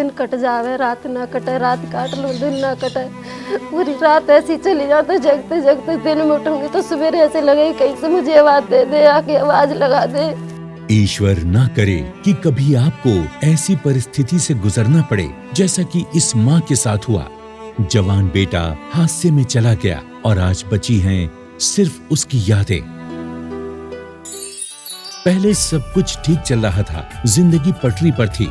दिन कट जावे, रात ना कटे, रात काट लूँ दिन ना कटे, पूरी रात ऐसी चली जाती, जगते जगते दिन में उठूंगी तो सवेरे ऐसे लगे कहीं से मुझे आवाज दे दे, आके आवाज लगा दे। ईश्वर ना करे कि कभी आपको ऐसी परिस्थिति से गुजरना पड़े जैसा कि इस माँ के साथ हुआ। जवान बेटा हादसे में चला गया और आज बची हैं सिर्फ उसकी यादें। पहले सब कुछ ठीक चल रहा था, जिंदगी पटरी पर थी।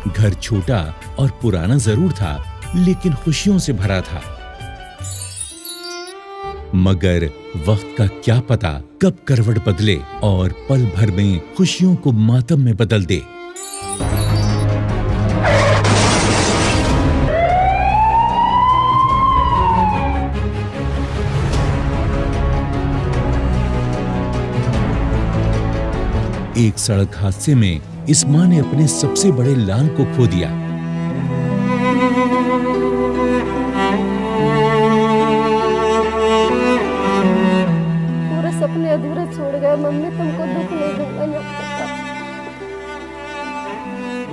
घर छोटा और पुराना जरूर था, लेकिन खुशियों से भरा था। मगर वक्त का क्या पता कब करवट बदले और पल भर में खुशियों को मातम में बदल दे। एक सड़क हादसे में इस मां ने अपने सबसे बड़े लाल को खो दिया। पूरे सपने अधूरे छोड़ गए। मम्मी तुमको दुख नहीं दूंगा ना,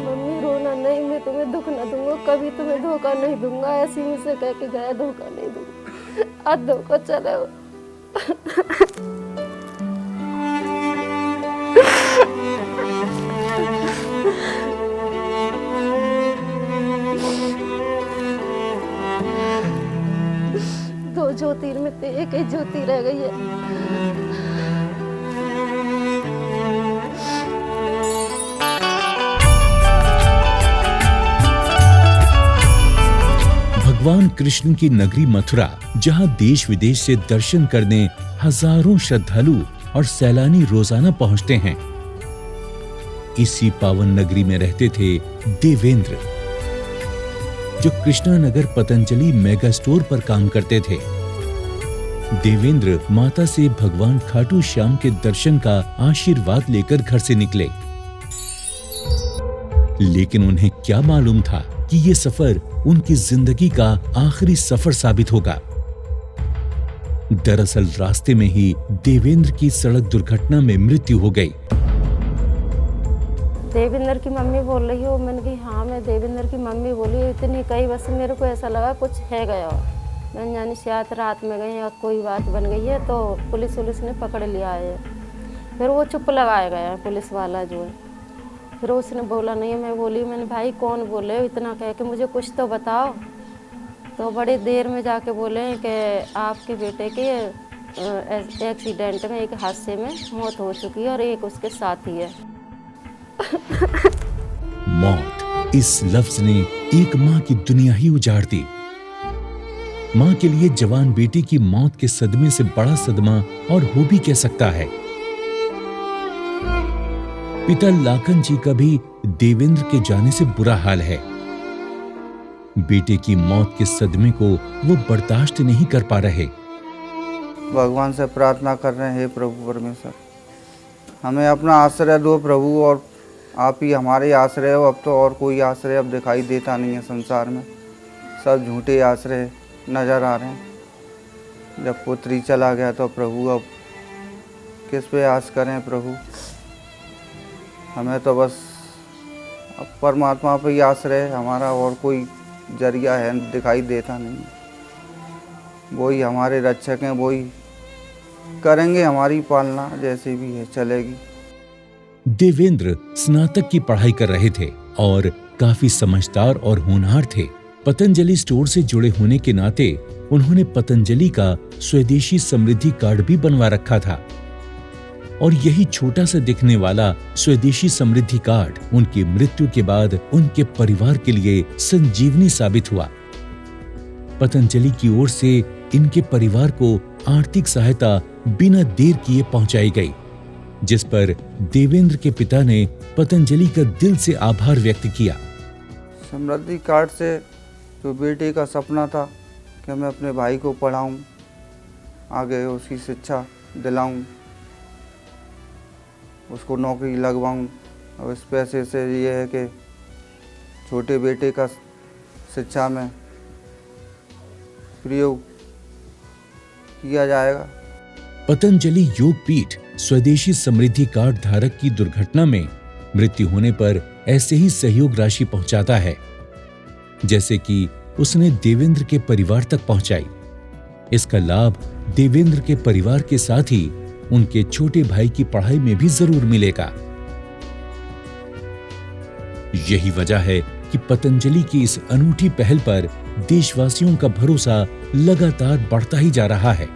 मम्मी रोना नहीं, मैं तुम्हें दुख ना दूंगा, कभी तुम्हें धोखा नहीं दूंगा, ऐसी मुझसे कह के गया, धोखा नहीं दूंगा। आज धोखा चले हो। दो ज्योति में थे, एक ही ज्योति रह गई है। भगवान कृष्ण की नगरी मथुरा, जहां देश विदेश से दर्शन करने हजारों श्रद्धालु और सैलानी रोजाना पहुंचते हैं। इसी पावन नगरी में रहते थे देवेंद्र, जो कृष्णा नगर पतंजलि मेगा स्टोर पर काम करते थे। देवेंद्र माता से भगवान खाटू श्याम के दर्शन का आशीर्वाद लेकर घर से निकले, लेकिन उन्हें क्या मालूम था कि ये सफर उनकी जिंदगी का आखिरी सफर साबित होगा। दरअसल रास्ते में ही देवेंद्र की सड़क दुर्घटना में मृत्यु हो गई। देवेंद्र की मम्मी बोल रही हो, मैंने कही हाँ मैं देवेंद्र की मम्मी बोली। इतनी कई बस मेरे को ऐसा लगा कुछ है गया, मैंने जानी शायद रात में गई या कोई बात बन गई है, तो पुलिस ने पकड़ लिया है। फिर वो चुप लगाया गया पुलिस वाला जो है। फिर उसने बोला नहीं, मैं बोली मैंने भाई कौन बोले इतना कह के मुझे कुछ तो बताओ। तो बड़ी देर में जाके बोले कि आपके बेटे के एक्सीडेंट में, एक हादसे में मौत हो चुकी है और एक उसके साथी है। मौत, इस लफ्ज ने एक मां की दुनिया ही उजाड़ दी। मां के लिए जवान बेटी की मौत के सदमे से बड़ा सदमा और हो भी कह सकता है। पिता लाखन जी का भी देवेंद्र के जाने से बुरा हाल है। बेटे की मौत के सदमे को वो बर्दाश्त नहीं कर पा रहे। भगवान से प्रार्थना कर रहे हैं, हे प्रभु परमेश्वर, हमें अपना आश्रय दो प्रभु, और आप ही हमारे आश्रय हो। अब तो और कोई आश्रय अब दिखाई देता नहीं है संसार में, सब झूठे आश्रय नज़र आ रहे हैं। जब पुत्री चला गया तो प्रभु अब किस पे आस करें प्रभु। हमें तो बस अब परमात्मा पे ही आश्रय है हमारा, और कोई जरिया है दिखाई देता नहीं। वही हमारे रक्षक हैं, वही करेंगे हमारी पालना, जैसे भी है चलेगी। देवेंद्र स्नातक की पढ़ाई कर रहे थे और काफी समझदार और होनहार थे। पतंजलि स्टोर से जुड़े होने के नाते उन्होंने पतंजलि का स्वदेशी समृद्धि कार्ड भी बनवा रखा था, और यही छोटा सा दिखने वाला स्वदेशी समृद्धि कार्ड उनकी मृत्यु के बाद उनके परिवार के लिए संजीवनी साबित हुआ। पतंजलि की ओर से इनके परिवार को आर्थिक सहायता बिना देर किए पहुंचाई गई, जिस पर देवेंद्र के पिता ने पतंजलि का दिल से आभार व्यक्त किया। समृद्धि कार्ड से जो बेटे का सपना था कि मैं अपने भाई को पढ़ाऊं, आगे उसकी शिक्षा दिलाऊं, उसको नौकरी लगवाऊं, और इस पैसे से ये है कि छोटे बेटे का शिक्षा में प्रयोग किया जाएगा। पतंजलि योग पीठ स्वदेशी समृद्धि कार्ड धारक की दुर्घटना में मृत्यु होने पर ऐसे ही सहयोग राशि पहुंचाता है, जैसे कि उसने देवेंद्र के परिवार तक पहुंचाई। इसका लाभ देवेंद्र के परिवार के साथ ही उनके छोटे भाई की पढ़ाई में भी जरूर मिलेगा। यही वजह है कि पतंजलि की इस अनूठी पहल पर देशवासियों का भरोसा लगातार बढ़ता ही जा रहा है।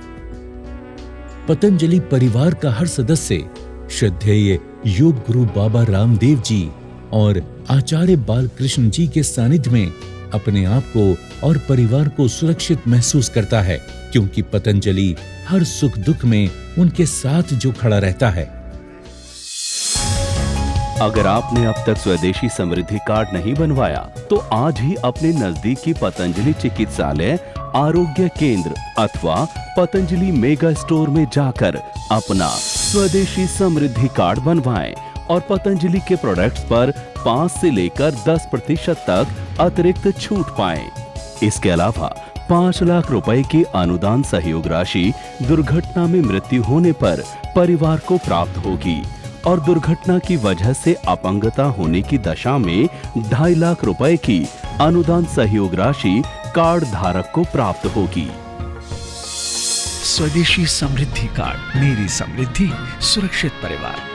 पतंजलि परिवार का हर सदस्य श्रद्धेय योग गुरु बाबा रामदेव जी और आचार्य बालकृष्ण जी के सानिध्य में अपने आप को और परिवार को सुरक्षित महसूस करता है, क्योंकि पतंजलि हर सुख दुख में उनके साथ जो खड़ा रहता है। अगर आपने अब तक स्वदेशी समृद्धि कार्ड नहीं बनवाया तो आज ही अपने नजदीकी पतंजलि चिकित्सालय, आरोग्य केंद्र अथवा पतंजलि मेगा स्टोर में जाकर अपना स्वदेशी समृद्धि कार्ड बनवाएं और पतंजलि के प्रोडक्ट्स पर 5 से लेकर 10% तक अतिरिक्त छूट पाएं। इसके अलावा 5 लाख रुपए की अनुदान सहयोग राशि दुर्घटना में मृत्यु होने पर परिवार को प्राप्त होगी और दुर्घटना की वजह से अपंगता होने की दशा में 2.5 लाख रुपए की अनुदान सहयोग राशि कार्ड धारक को प्राप्त होगी। स्वदेशी समृद्धि कार्ड, मेरी समृद्धि, सुरक्षित परिवार।